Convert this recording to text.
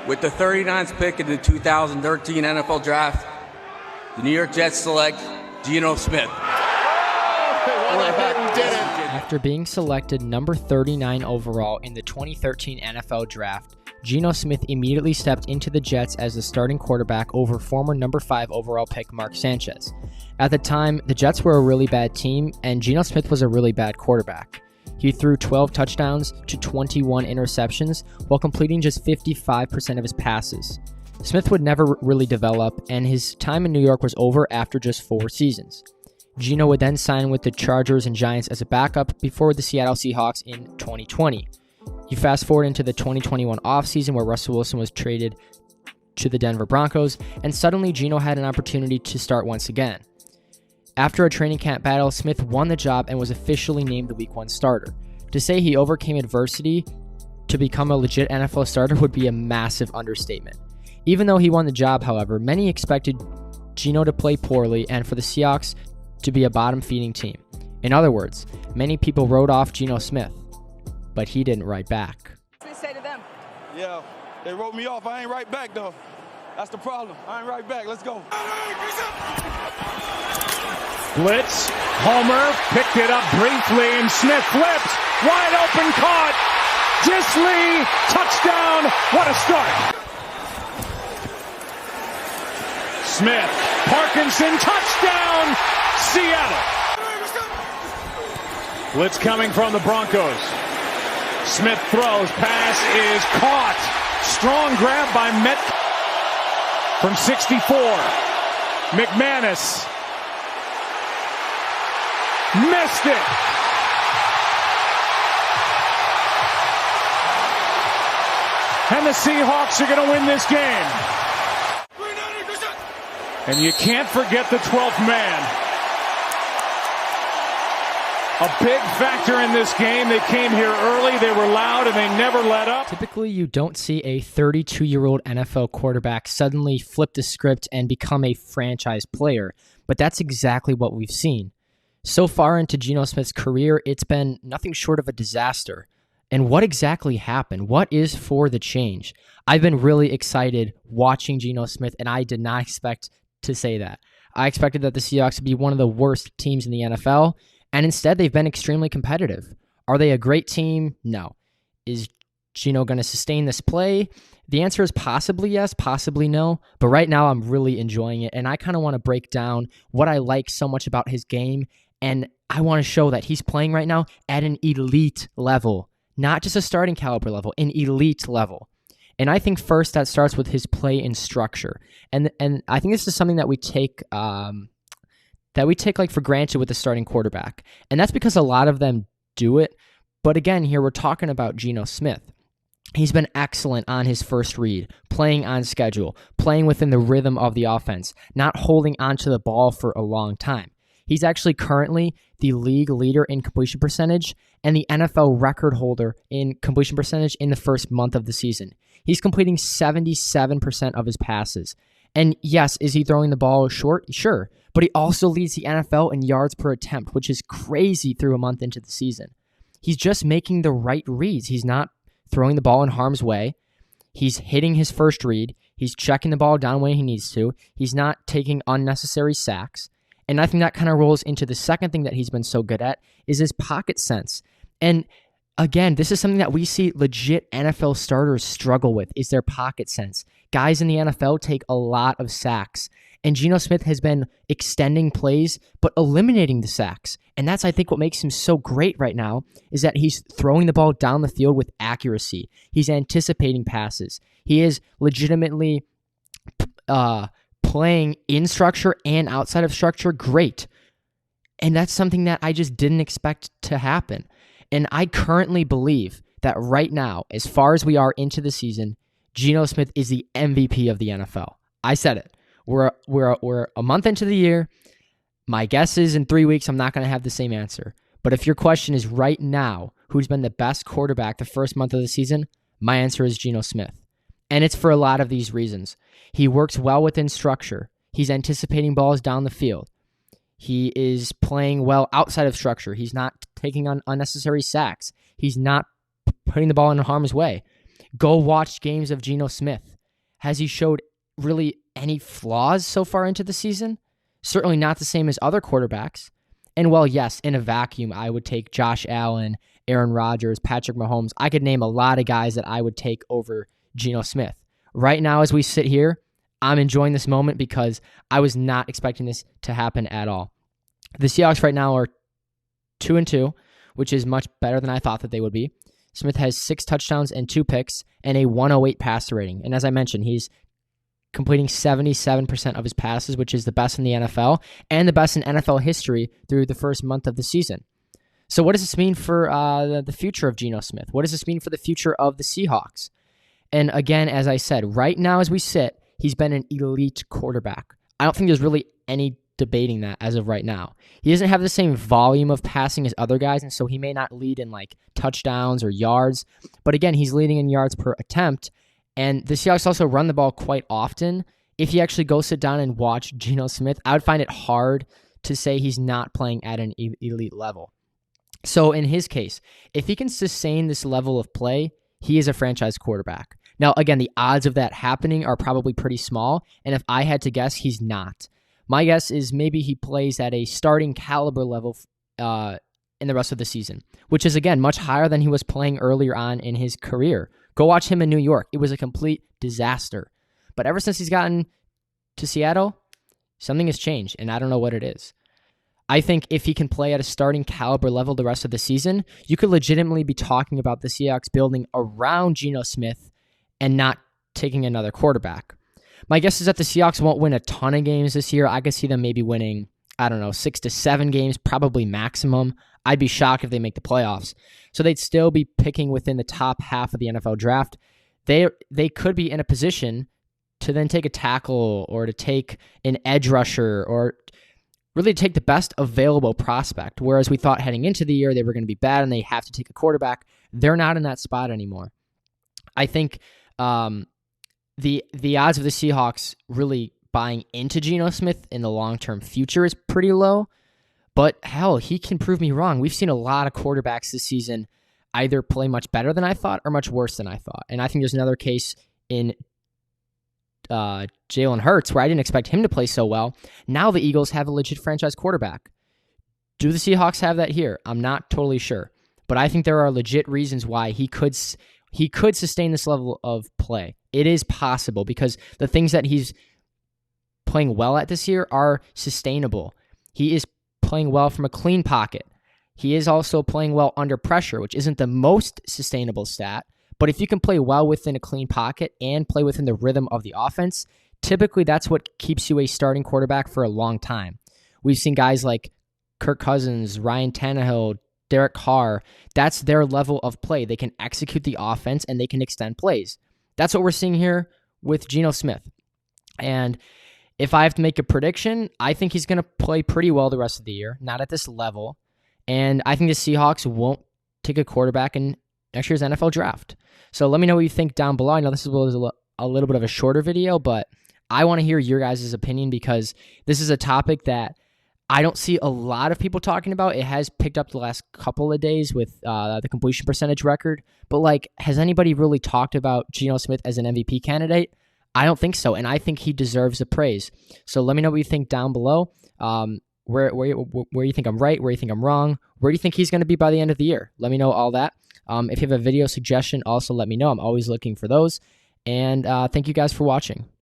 With the 39th pick in the 2013 NFL Draft, the New York Jets select Geno Smith. After being selected number 39 overall in the 2013 NFL Draft, Geno Smith immediately stepped into the Jets as the starting quarterback over former number 5 overall pick Mark Sanchez. At the time, the Jets were a really bad team, and Geno Smith was a really bad quarterback. He threw 12 touchdowns to 21 interceptions while completing just 55% of his passes. Smith would never really develop, and his time in New York was over after just 4 seasons. Geno would then sign with the Chargers and Giants as a backup before the Seattle Seahawks in 2020. You fast forward into the 2021 offseason where Russell Wilson was traded to the Denver Broncos, and suddenly Geno had an opportunity to start once again. After a training camp battle, Smith won the job and was officially named the Week 1 starter. To say he overcame adversity to become a legit NFL starter would be a massive understatement. Even though he won the job, however, many expected Geno to play poorly and for the Seahawks to be a bottom-feeding team. In other words, many people wrote off Geno Smith, but he didn't write back. What did they say to them? Yeah, they wrote me off. I ain't right back, though. That's the problem. I ain't right back. Let's go. Blitz, Homer picked it up briefly, and Smith flipped, wide open, caught. Disley, touchdown, what a start. Smith, Parkinson, touchdown, Seattle. Blitz coming from the Broncos. Smith throws, pass is caught. Strong grab by Met from 64. McManus. Missed it. And the Seahawks are going to win this game. And you can't forget the 12th man. A big factor in this game. They came here early, they were loud, and they never let up. Typically, you don't see a 32-year-old NFL quarterback suddenly flip the script and become a franchise player, but that's exactly what we've seen. So far into Geno Smith's career, it's been nothing short of a disaster. And what exactly happened? What is for the change? I've been really excited watching Geno Smith, and I did not expect to say that. I expected that the Seahawks would be one of the worst teams in the NFL, and instead they've been extremely competitive. Are they a great team? No. Is Geno going to sustain this play? The answer is possibly yes, possibly no, but right now I'm really enjoying it, and I kind of want to break down what I like so much about his game, and I want to show that he's playing right now at an elite level, not just a starting caliber level, an elite level. And I think first that starts with his play and structure. And I think this is something that we take like for granted with the starting quarterback. And that's because a lot of them do it. But again, here we're talking about Geno Smith. He's been excellent on his first read, playing on schedule, playing within the rhythm of the offense, not holding onto the ball for a long time. He's actually currently the league leader in completion percentage and the NFL record holder in completion percentage in the first month of the season. He's completing 77% of his passes. And yes, is he throwing the ball short? Sure. But he also leads the NFL in yards per attempt, which is crazy through a month into the season. He's just making the right reads. He's not throwing the ball in harm's way. He's hitting his first read. He's checking the ball down when he needs to. He's not taking unnecessary sacks. And I think that kind of rolls into the second thing that he's been so good at is his pocket sense. And again, this is something that we see legit NFL starters struggle with, is their pocket sense. Guys in the NFL take a lot of sacks. And Geno Smith has been extending plays, but eliminating the sacks. And that's, I think, what makes him so great right now, is that he's throwing the ball down the field with accuracy. He's anticipating passes. He is legitimately playing in structure and outside of structure great. And that's something that I just didn't expect to happen. And I currently believe that right now, as far as we are into the season, Geno Smith is the MVP of the NFL. I said it. We're a month into the year. My guess is in 3 weeks, I'm not going to have the same answer. But if your question is right now, who's been the best quarterback the first month of the season, my answer is Geno Smith. And it's for a lot of these reasons. He works well within structure. He's anticipating balls down the field. He is playing well outside of structure. He's not taking on unnecessary sacks. He's not putting the ball in harm's way. Go watch games of Geno Smith. Has he showed really any flaws so far into the season? Certainly not the same as other quarterbacks. And while, yes, in a vacuum, I would take Josh Allen, Aaron Rodgers, Patrick Mahomes. I could name a lot of guys that I would take over Geno Smith. Right now, as we sit here, I'm enjoying this moment because I was not expecting this to happen at all. The Seahawks right now are 2-2, which is much better than I thought that they would be. Smith has 6 touchdowns and 2 picks and a 108 passer rating. And as I mentioned, he's completing 77% of his passes, which is the best in the NFL and the best in NFL history through the first month of the season. So what does this mean for the future of Geno Smith? What does this mean for the future of the Seahawks? And again, as I said, right now as we sit, he's been an elite quarterback. I don't think there's really any debating that as of right now. He doesn't have the same volume of passing as other guys, and so he may not lead in like touchdowns or yards. But again, he's leading in yards per attempt. And the Seahawks also run the ball quite often. If you actually go sit down and watch Geno Smith, I would find it hard to say he's not playing at an elite level. So in his case, if he can sustain this level of play, he is a franchise quarterback. Now, again, the odds of that happening are probably pretty small. And if I had to guess, he's not. My guess is maybe he plays at a starting caliber level in the rest of the season, which is, again, much higher than he was playing earlier on in his career. Go watch him in New York. It was a complete disaster. But ever since he's gotten to Seattle, something has changed, and I don't know what it is. I think if he can play at a starting caliber level the rest of the season, you could legitimately be talking about the Seahawks building around Geno Smith and not taking another quarterback. My guess is that the Seahawks won't win a ton of games this year. I could see them maybe winning, 6 to 7 games, probably maximum. I'd be shocked if they make the playoffs. So they'd still be picking within the top half of the NFL draft. They could be in a position to then take a tackle or to take an edge rusher or really take the best available prospect. Whereas we thought heading into the year they were going to be bad and they have to take a quarterback. They're not in that spot anymore. I think the odds of the Seahawks really buying into Geno Smith in the long-term future is pretty low. But hell, he can prove me wrong. We've seen a lot of quarterbacks this season either play much better than I thought or much worse than I thought. And I think there's another case in Jalen Hurts where I didn't expect him to play so well. Now the Eagles have a legit franchise quarterback. Do the Seahawks have that here? I'm not totally sure. But I think there are legit reasons why he could sustain this level of play. It is possible because the things that he's playing well at this year are sustainable. He is playing well from a clean pocket. He is also playing well under pressure, which isn't the most sustainable stat. But if you can play well within a clean pocket and play within the rhythm of the offense, typically that's what keeps you a starting quarterback for a long time. We've seen guys like Kirk Cousins, Ryan Tannehill, Derek Carr. That's their level of play. They can execute the offense and they can extend plays. That's what we're seeing here with Geno Smith. And if I have to make a prediction, I think he's going to play pretty well the rest of the year, not at this level. And I think the Seahawks won't take a quarterback in next year's NFL draft. So let me know what you think down below. I know this was a little bit of a shorter video, but I want to hear your guys' opinion because this is a topic that I don't see a lot of people talking about. It has picked up the last couple of days with the completion percentage record. But has anybody really talked about Geno Smith as an MVP candidate? I don't think so, and I think he deserves the praise. So let me know what you think down below. Where you think I'm right, where you think I'm wrong, where do you think he's going to be by the end of the year? Let me know all that. If you have a video suggestion, also let me know. I'm always looking for those. And thank you guys for watching.